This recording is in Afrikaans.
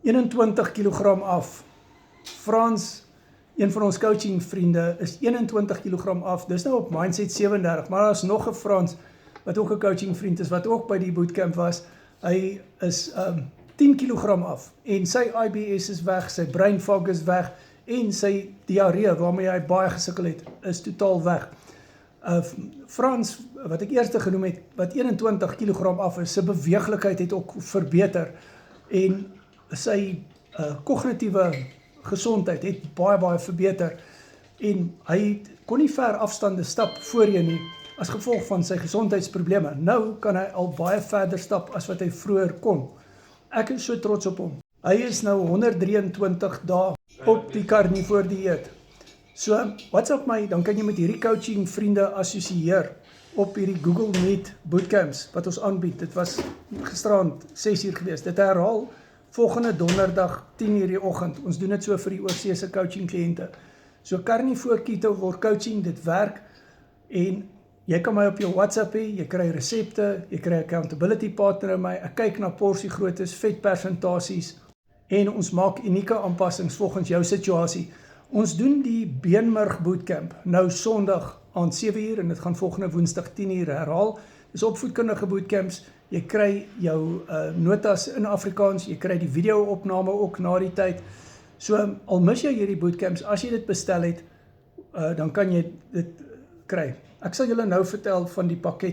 21 kilogram af. Frans, een van ons coaching vriende, is 21 kilogram af. Dis nou op Mindset 37, maar daar is nog 'n Frans, wat ook 'n coaching vriend is, wat ook by die bootcamp was. Hy is 10 kilogram af, en sy IBS is weg, sy brain fog is weg, en sy diarree, waarmee hy baie gesukkel het, is totaal weg. Frans, wat ek eers genoem het, wat 21 kilogram af is, sy beweeglikheid het ook verbeter, en sy kognitiewe gesondheid het baie verbeter, en hy kon nie ver afstande stap voorheen nie, as gevolg van sy gesondheidsprobleme. Nou kan hy al baie verder stap as wat hy vroeër kon. Ek is so trots op hom. Hy is nou 123 dae op die carnivore dieet. So, WhatsApp my, dan kan jy met hierdie coaching vriende assosieer op hierdie Google Meet bootcamps wat ons aanbied. Dit was gisterand 6 uur gewees. Dit herhaal volgende donderdag 10 uur die oggend. Ons doen dit so vir die oorseese coaching kliënte. So carnivore keto word coaching, dit werk, en jy kan my op jou WhatsApp hê, jy kry resepte, jy kry accountability partner in my, ek kyk na porsiegroottes, vetpersentasies, en ons maak unieke aanpassings volgens jou situasie. Ons doen die beenmurg bootcamp nou Sondag aan 7 uur, en dit gaan volgende Woensdag 10 uur herhaal. Dis opvoedkundige bootcamps, jy kry jou notas in Afrikaans, jy kry die video-opname ook na die tyd. So, al mis jy hierdie bootcamps, as jy dit bestel het, dan kan jy dit kry. Ek sal julle nou vertel van die pakket.